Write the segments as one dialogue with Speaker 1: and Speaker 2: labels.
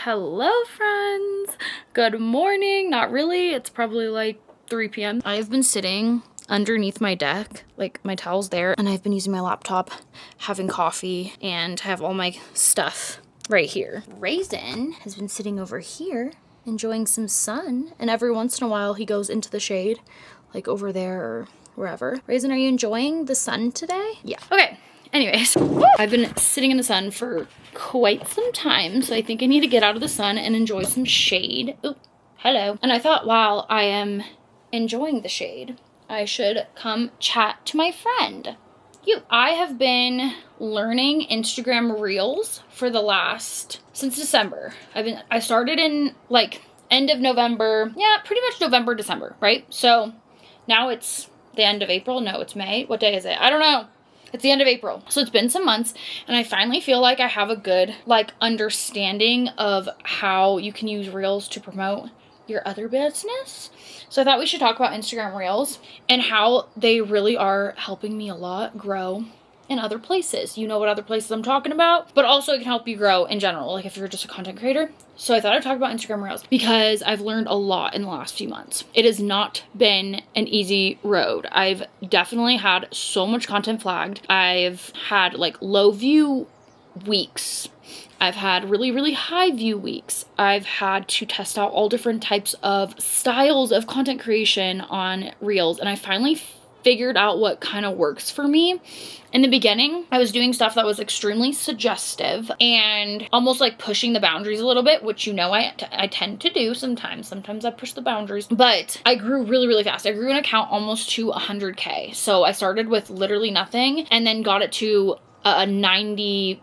Speaker 1: Hello friends, good morning. Not really, it's probably like 3 p.m. I have been sitting underneath my deck, like my towel's there, and I've been using my laptop, having coffee, and I have all my stuff right here. Raisin has been sitting over here enjoying some sun, and every once in a while he goes into the shade, like over there or wherever. Raisin, are you enjoying the sun today? Yeah. Okay. Anyways, I've been sitting in the sun for quite some time, so I think I need to get out of the sun and enjoy some shade. Oh, hello. And I thought while I am enjoying the shade, I should come chat to my friend. I have been learning Instagram Reels for since December. I started in like end of November. Yeah, pretty much November, December, right? So now it's the end of April. No, it's May. What day is it? I don't know. It's the end of April. So it's been some months and I finally feel like I have a good understanding of how you can use Reels to promote your other business. So I thought we should talk about Instagram Reels and how they really are helping me a lot grow in other places. You know what other places I'm talking about, but also it can help you grow in general, like if you're just a content creator. So I thought I'd talk about Instagram Reels because I've learned a lot in the last few months. It has not been an easy road. I've definitely had so much content flagged. I've had like low view weeks. I've had really, really high view weeks. I've had to test out all different types of styles of content creation on Reels, and I finally figured out what kind of works for me. In the beginning, I was doing stuff that was extremely suggestive and almost like pushing the boundaries a little bit, which you know I tend to do sometimes. Sometimes I push the boundaries, but I grew really, really fast. I grew an account almost to 100K. So I started with literally nothing and then got it to a 91,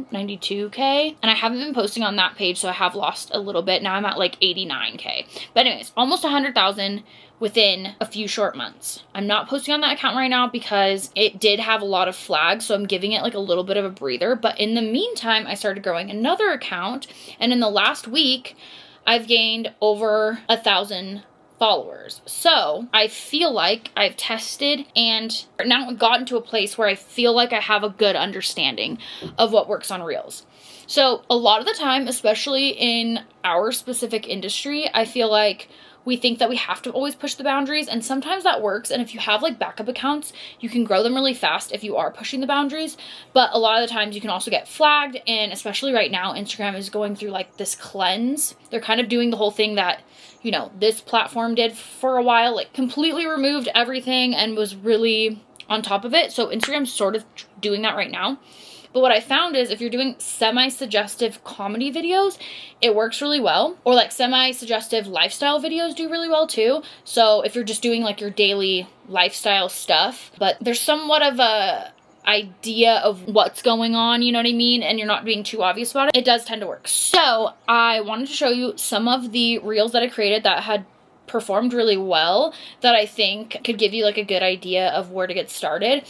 Speaker 1: 92K, and I haven't been posting on that page, so I have lost a little bit. Now I'm at like 89K. But anyways, almost 100,000 within a few short months. I'm not posting on that account right now because it did have a lot of flags, so I'm giving it like a little bit of a breather. But in the meantime, I started growing another account, and in the last week, I've gained over 1,000 followers. So I feel like I've tested and now gotten to a place where I feel like I have a good understanding of what works on Reels. So a lot of the time, especially in our specific industry, I feel like we think that we have to always push the boundaries, and sometimes that works. And if you have like backup accounts, you can grow them really fast if you are pushing the boundaries. But a lot of the times you can also get flagged, and especially right now, Instagram is going through like this cleanse. They're kind of doing the whole thing that, you know, this platform did for a while, like completely removed everything and was really on top of it. So Instagram's sort of doing that right now. But what I found is if you're doing semi-suggestive comedy videos, it works really well. Or like semi-suggestive lifestyle videos do really well too. So if you're just doing like your daily lifestyle stuff, but there's somewhat of a idea of what's going on, you know what I mean? And you're not being too obvious about it, it does tend to work. So I wanted to show you some of the Reels that I created that had performed really well that I think could give you like a good idea of where to get started.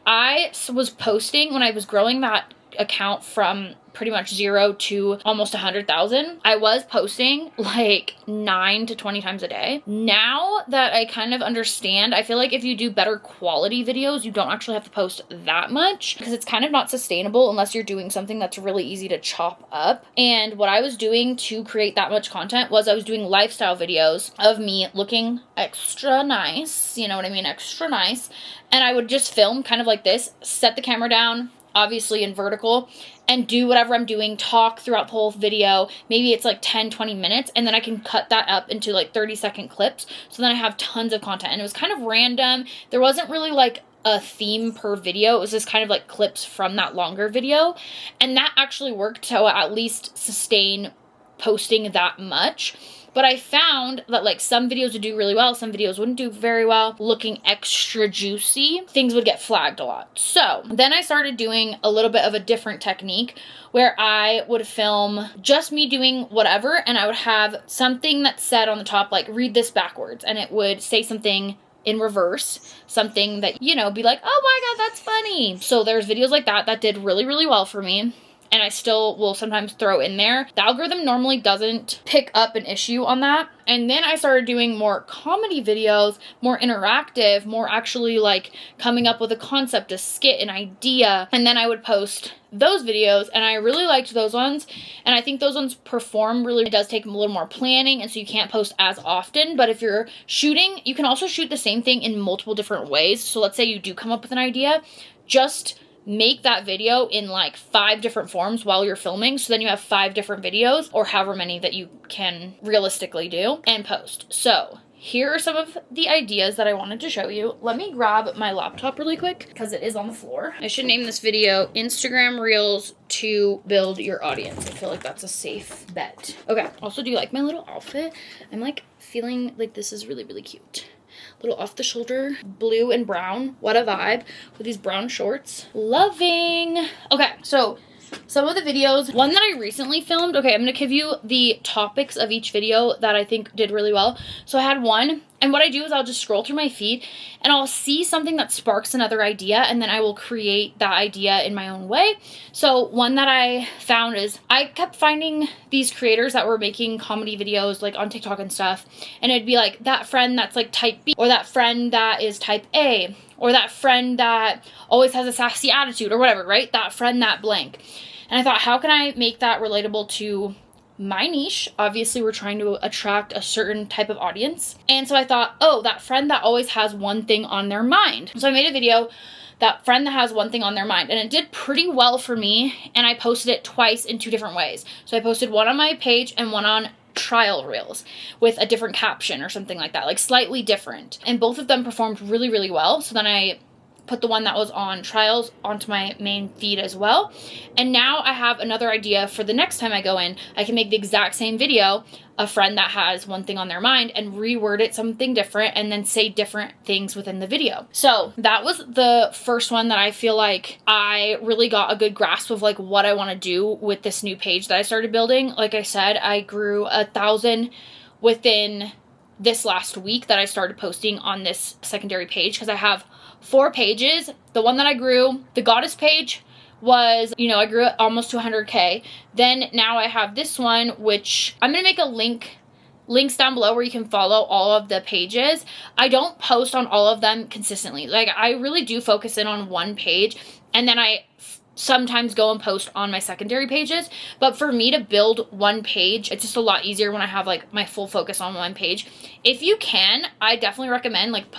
Speaker 1: I was posting when I was growing that account from pretty much 0 to almost 100,000. I was posting like 9 to 20 times a day. Now that I kind of understand, I feel like if you do better quality videos, you don't actually have to post that much because it's kind of not sustainable unless you're doing something that's really easy to chop up. And what I was doing to create that much content was I was doing lifestyle videos of me looking extra nice, you know what I mean, extra nice. And I would just film kind of like this, set the camera down, obviously in vertical, and do whatever I'm doing, talk throughout the whole video. Maybe it's like 10, 20 minutes, and then I can cut that up into like 30-second clips. So then I have tons of content, and it was kind of random. There wasn't really like a theme per video. It was just kind of like clips from that longer video. And that actually worked to at least sustain posting that much. But I found that like some videos would do really well, some videos wouldn't do very well. Looking extra juicy, things would get flagged a lot. So then I started doing a little bit of a different technique where I would film just me doing whatever, and I would have something that said on the top, like, read this backwards, and it would say something in reverse, something that, you know, be like, oh my God, that's funny. So there's videos like that that did really, really well for me. And and I still will sometimes throw in there. The algorithm normally doesn't pick up an issue on that. And then I started doing more comedy videos, more interactive, more actually like coming up with a concept, a skit, an idea. And then I would post those videos, and I really liked those ones. And I think those ones perform really. It does take a little more planning, and so you can't post as often. But if you're shooting, you can also shoot the same thing in multiple different ways. So let's say you do come up with an idea, just make that video in like 5 different forms while you're filming. So then you have 5 different videos, or however many that you can realistically do, and post. So here are some of the ideas that I wanted to show you. Let me grab my laptop really quick because it is on the floor. I should name this video Instagram Reels to Build Your Audience. I feel like that's a safe bet. Okay, also, do you like my little outfit? I'm like feeling like this is really, really cute. Little off the shoulder, blue and brown. What a vibe with these brown shorts. Loving. Okay, so some of the videos, one that I recently filmed. Okay, I'm gonna give you the topics of each video that I think did really well. So I had one, and what I do is I'll just scroll through my feed and I'll see something that sparks another idea, and then I will create that idea in my own way. So one that I found is I kept finding these creators that were making comedy videos like on TikTok and stuff, and it'd be like that friend that's like type B, or that friend that is type A, or that friend that always has a sassy attitude, or whatever, right? That friend that blank. And I thought, how can I make that relatable to my niche? Obviously, we're trying to attract a certain type of audience. And so I thought, oh, that friend that always has one thing on their mind. So I made a video, that friend that has one thing on their mind, and it did pretty well for me, and I posted it twice in 2 different ways. So I posted one on my page and one on trial reels with a different caption or something like that, like slightly different. And both of them performed really, really well. So then I put the one that was on trials onto my main feed as well. And now I have another idea for the next time I go in. I can make the exact same video, a friend that has one thing on their mind, and reword it something different, and then say different things within the video. So that was the first one that I feel like I really got a good grasp of like what I want to do with this new page that I started building. Like I said, I grew 1,000 within this last week that I started posting on this secondary page, because I have 4 pages. The one that I grew, the goddess page, was, you know, I grew it almost to 100K. Then now I have this one, which I'm gonna make a links down below where you can follow all of the pages. I don't post on all of them consistently. Like, I really do focus in on one page, and then I sometimes go and post on my secondary pages. But for me to build one page, it's just a lot easier when I have like my full focus on one page. If you can, I definitely recommend like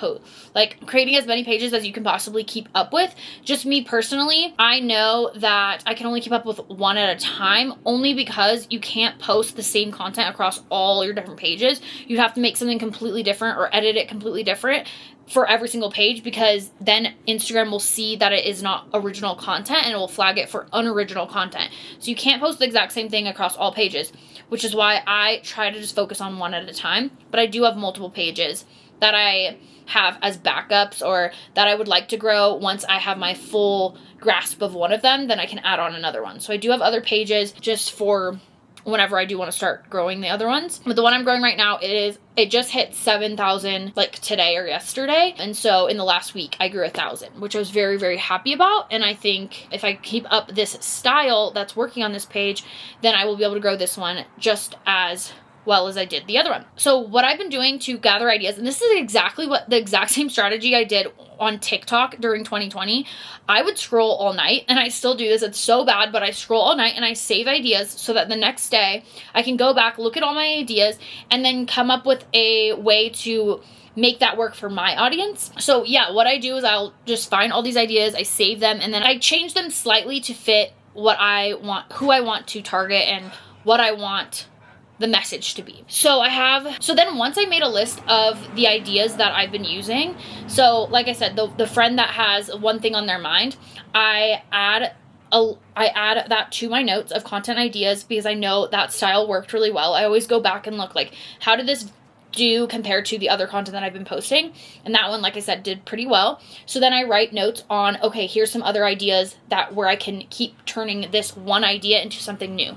Speaker 1: creating as many pages as you can possibly keep up with. Just me personally, I know that I can only keep up with one at a time, only because you can't post the same content across all your different pages. You have to make something completely different or edit it completely different for every single page, because then Instagram will see that it is not original content and it will flag it for unoriginal content. So you can't post the exact same thing across all pages, which is why I try to just focus on one at a time. But I do have multiple pages that I have as backups, or that I would like to grow. Once I have my full grasp of one of them, then I can add on another one. So I do have other pages just for whenever I do want to start growing the other ones. But the one I'm growing right now, it just hit 7,000 like today or yesterday. And so in the last week I grew 1,000, which I was very, very happy about. And I think if I keep up this style that's working on this page, then I will be able to grow this one just as well as I did the other one. So what I've been doing to gather ideas, and this is exactly what the exact same strategy I did on TikTok during 2020. I would scroll all night, and I still do this. It's so bad, but I scroll all night and I save ideas so that the next day I can go back, look at all my ideas, and then come up with a way to make that work for my audience. So yeah, what I do is I'll just find all these ideas, I save them, and then I change them slightly to fit what I want, who I want to target, and what I want the message to be. So then once I made a list of the ideas that I've been using, so like I said, the friend that has one thing on their mind, I add that to my notes of content ideas, because I know that style worked really well. I always go back and look, like, how did this do compared to the other content that I've been posting? And that one, like I said, did pretty well. So then I write notes on, okay, here's some other ideas where I can keep turning this one idea into something new.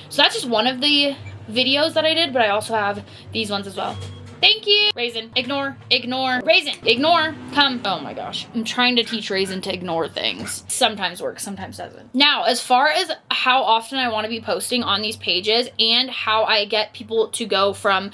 Speaker 1: So that's just one of the videos that I did, but I also have these ones as well. Thank you. Raisin, ignore, Raisin, ignore, come. Oh my gosh. I'm trying to teach Raisin to ignore things. Sometimes works, sometimes doesn't. Now, as far as how often I want to be posting on these pages and how I get people to go from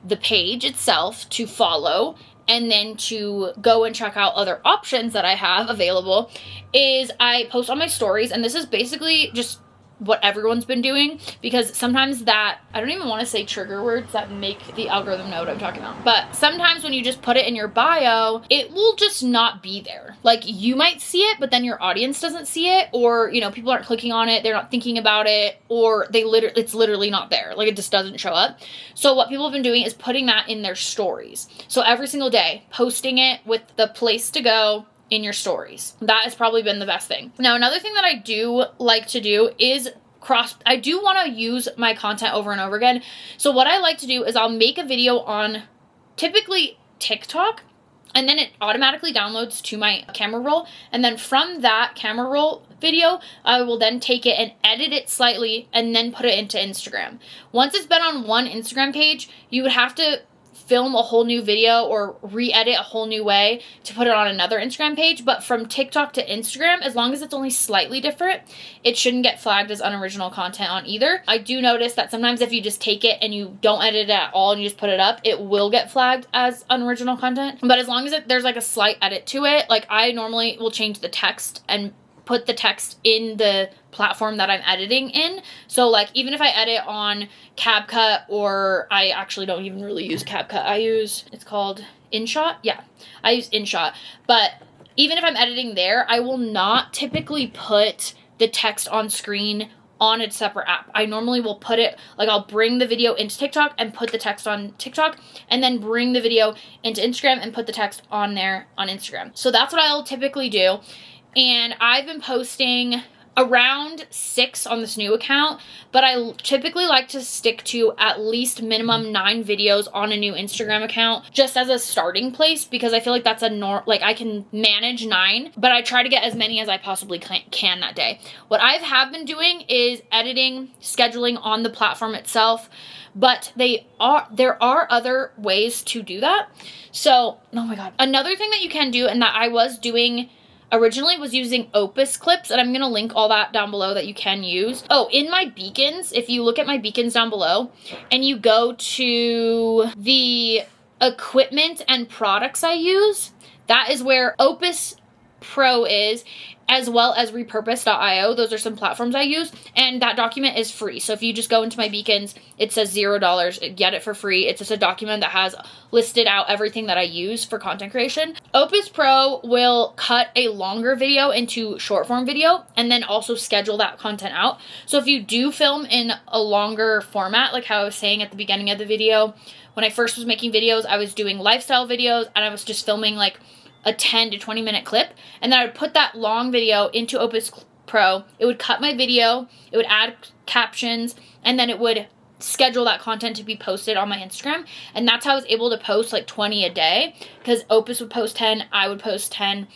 Speaker 1: the page itself to follow and then to go and check out other options that I have available, is I post on my stories, and this is basically just what everyone's been doing, because sometimes that, I don't even want to say trigger words that make the algorithm know what I'm talking about, but sometimes when you just put it in your bio, it will just not be there. Like, you might see it, but then your audience doesn't see it, or, you know, people aren't clicking on it, they're not thinking about it, or it's literally not there. Like, it just doesn't show up. So what people have been doing is putting that in their stories. So every single day, posting it with the place to go in your stories. That has probably been the best thing. Now, another thing that I do like to do is I do want to use my content over and over again. So what I like to do is I'll make a video on typically TikTok, and then it automatically downloads to my camera roll. And then from that camera roll video, I will then take it and edit it slightly and then put it into Instagram. Once it's been on one Instagram page, you would have to film a whole new video or re-edit a whole new way to put it on another Instagram page. But from TikTok to Instagram, as long as it's only slightly different, it shouldn't get flagged as unoriginal content on either. I do notice that sometimes if you just take it and you don't edit it at all and you just put it up, it will get flagged as unoriginal content. But as long as there's like a slight edit to it, like I normally will change the text and put the text in the platform that I'm editing in. So like, even if I edit on CapCut, or I actually don't even really use CapCut, it's called InShot. Yeah, I use InShot. But even if I'm editing there, I will not typically put the text on screen on a separate app. I normally will put it, like I'll bring the video into TikTok and put the text on TikTok, and then bring the video into Instagram and put the text on there on Instagram. So that's what I'll typically do. And I've been posting around 6 on this new account, but I typically like to stick to at least minimum 9 videos on a new Instagram account, just as a starting place, because I feel like that's like I can manage 9, but I try to get as many as I possibly can that day. What I have been doing is editing, scheduling on the platform itself, but there are other ways to do that. So, oh my God. Another thing that you can do, and that I was doing originally, was using Opus clips, and I'm going to link all that down below that you can use. Oh, in my beacons, if you look at my beacons down below and you go to the equipment and products I use, that is where Opus Pro is, as well as repurpose.io. Those are some platforms I use, and that document is free. So if you just go into my beacons, it says $0, get it for free. It's just a document that has listed out everything that I use for content creation. Opus Pro will cut a longer video into short form video, and then also schedule that content out. So if you do film in a longer format, like how I was saying at the beginning of the video, when I first was making videos, I was doing lifestyle videos, and I was just filming like a 10 to 20 minute clip, and then I would put that long video into Opus Pro. It would cut my video, it would add captions, and then it would schedule that content to be posted on my Instagram. And that's how I was able to post like 20 a day, because Opus would post 10, I would post 10,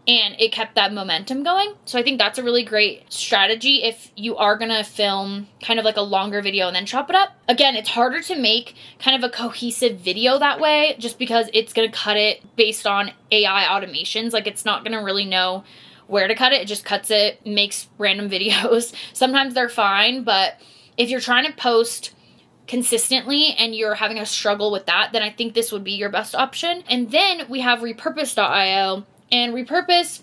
Speaker 1: and it kept that momentum going. So I think that's a really great strategy if you are gonna film kind of like a longer video and then chop it up. Again, it's harder to make kind of a cohesive video that way, just because it's gonna cut it based on AI automations. Like, it's not gonna really know where to cut it. It just cuts it, makes random videos. Sometimes they're fine, but if you're trying to post consistently and you're having a struggle with that, then I think this would be your best option. And then we have repurpose.io. And Repurpose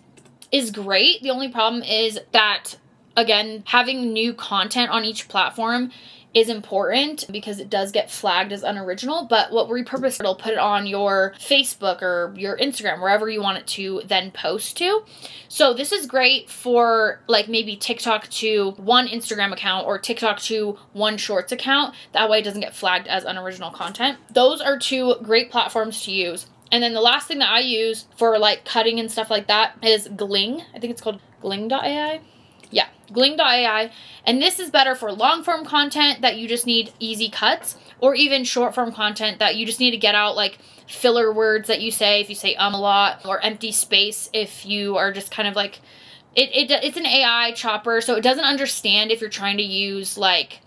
Speaker 1: is great. The only problem is that, again, having new content on each platform is important, because it does get flagged as unoriginal. But what Repurpose, it'll put it on your Facebook or your Instagram, wherever you want it to then post to. So this is great for like maybe TikTok to one Instagram account, or TikTok to one Shorts account. That way it doesn't get flagged as unoriginal content. Those are 2 great platforms to use. And then the last thing that I use for like cutting and stuff like that is Gling. I think it's called Gling.ai. Yeah, Gling.ai. And this is better for long form content that you just need easy cuts, or even short form content that you just need to get out like filler words that you say, if you say a lot, or empty space if you are just kind of like, it's an AI chopper, so it doesn't understand if you're trying to use like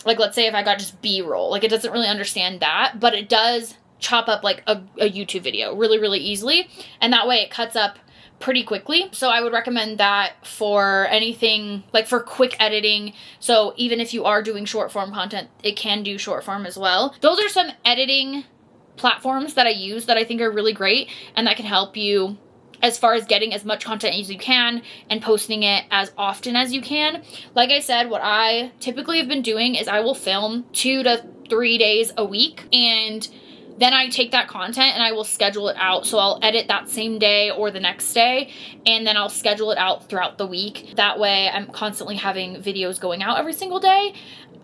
Speaker 1: let's say if I got just B-roll, like it doesn't really understand that, but it does chop up like a YouTube video really, really easily. And that way it cuts up pretty quickly. So I would recommend that for anything like for quick editing. So even if you are doing short form content, it can do short form as well. Those are some editing platforms that I use that I think are really great and that can help you as far as getting as much content as you can and posting it as often as you can. Like I said, what I typically have been doing is I will film 2 to 3 days a week, and then I take that content and I will schedule it out. So I'll edit that same day or the next day, and then I'll schedule it out throughout the week. That way I'm constantly having videos going out every single day.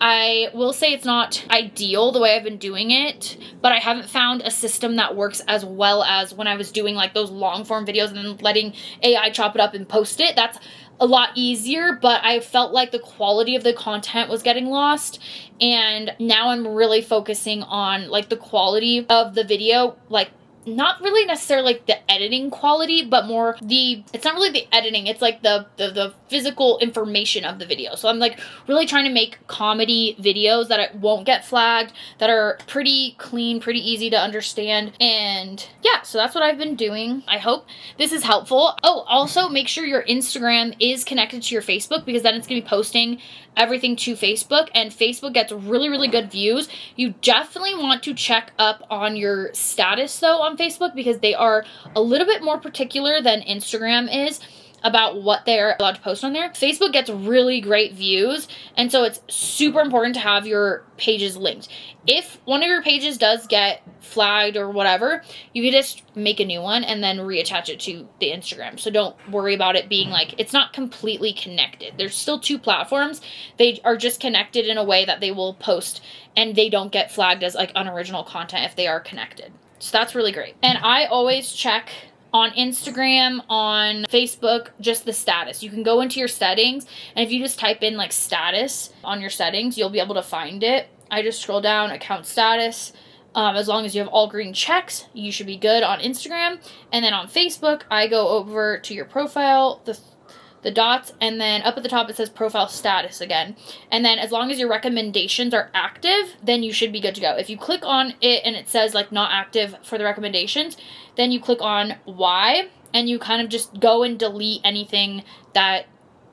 Speaker 1: I will say it's not ideal the way I've been doing it, but I haven't found a system that works as well as when I was doing like those long form videos and then letting AI chop it up and post it. That's a lot easier, but I felt like the quality of the content was getting lost, and now I'm really focusing on like the quality of the video, like not really necessarily like the editing quality, but more it's not really the editing, it's like the physical information of the video. So I'm like really trying to make comedy videos that won't get flagged, that are pretty clean, pretty easy to understand. And yeah, so that's what I've been doing. I hope this is helpful. Oh, also make sure your Instagram is connected to your Facebook, because then it's gonna be posting everything to Facebook, and Facebook gets really, really good views. You definitely want to check up on your status though on Facebook, because they are a little bit more particular than Instagram is about what they're allowed to post on there. Facebook gets really great views, and so it's super important to have your pages linked. If one of your pages does get flagged or whatever, you can just make a new one and then reattach it to the Instagram. So don't worry about it being like, it's not completely connected. There's still 2 platforms. They are just connected in a way that they will post, and they don't get flagged as like unoriginal content if they are connected. So that's really great. And I always check on Instagram, on Facebook, just the status. You can go into your settings, and if you just type in like status on your settings, you'll be able to find it. I just scroll down, account status. As long as you have all green checks, you should be good on Instagram. And then on Facebook, I go over to your profile, the dots, and then up at the top it says profile status again. And then as long as your recommendations are active, then you should be good to go. If you click on it and it says like not active for the recommendations, then you click on why, and you kind of just go and delete anything that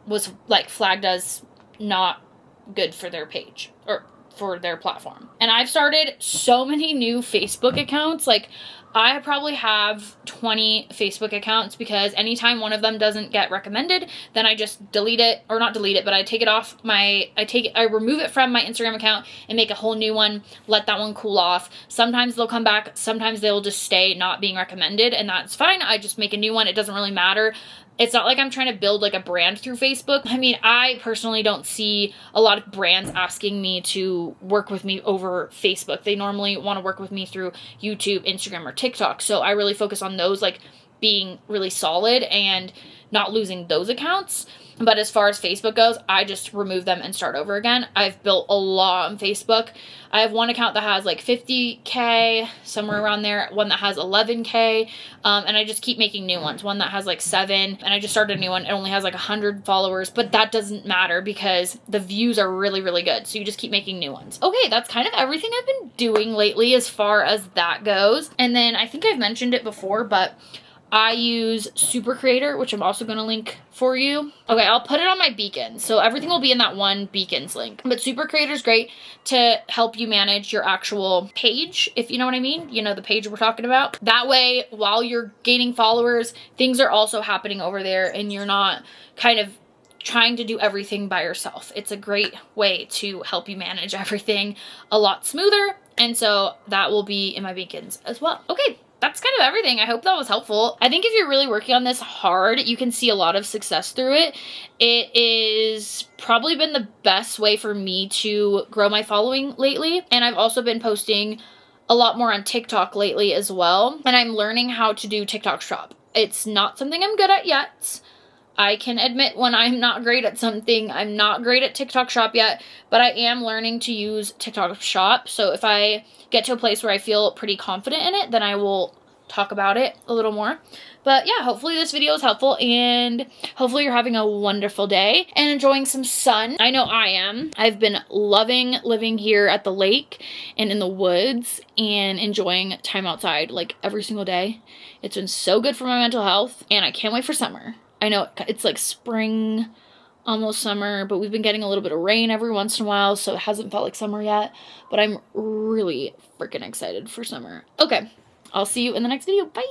Speaker 1: was like flagged as not good for their page or for their platform. And I've started so many new Facebook accounts. Like I probably have 20 Facebook accounts, because anytime one of them doesn't get recommended, then I just delete it, or not delete it, but I take it off I remove it from my Instagram account and make a whole new one, let that one cool off. Sometimes they'll come back, sometimes they'll just stay not being recommended, and that's fine. I just make a new one. It doesn't really matter. It's not like I'm trying to build like a brand through Facebook. I mean, I personally don't see a lot of brands asking me to work with me over Facebook. They normally want to work with me through YouTube, Instagram, or TikTok. So I really focus on those like being really solid and not losing those accounts. But as far as Facebook goes, I just remove them and start over again. I've built a lot on Facebook. I have one account that has like 50K, somewhere around there, one that has 11K, and I just keep making new ones. One that has like 7, and I just started a new one. It only has like 100 followers, but that doesn't matter because the views are really, really good. So you just keep making new ones. Okay, that's kind of everything I've been doing lately as far as that goes. And then I think I've mentioned it before, but I use Super Creator, which I'm also going to link for you. Okay, I'll put it on my beacon. So everything will be in that one beacons link. But Super Creator is great to help you manage your actual page, if you know what I mean. You know, the page we're talking about. That way, while you're gaining followers, things are also happening over there, and you're not kind of trying to do everything by yourself. It's a great way to help you manage everything a lot smoother. And so that will be in my beacons as well. Okay. That's kind of everything. I hope that was helpful. I think if you're really working on this hard, you can see a lot of success through it. It is probably been the best way for me to grow my following lately. And I've also been posting a lot more on TikTok lately as well. And I'm learning how to do TikTok shop. It's not something I'm good at yet. I can admit when I'm not great at something. I'm not great at TikTok shop yet, but I am learning to use TikTok shop. So if I get to a place where I feel pretty confident in it, then I will talk about it a little more. But yeah, hopefully this video is helpful, and hopefully you're having a wonderful day and enjoying some sun. I know I am. I've been loving living here at the lake and in the woods and enjoying time outside like every single day. It's been so good for my mental health, and I can't wait for summer. I know it's like spring, almost summer, but we've been getting a little bit of rain every once in a while, so it hasn't felt like summer yet, but I'm really freaking excited for summer. Okay, I'll see you in the next video. Bye!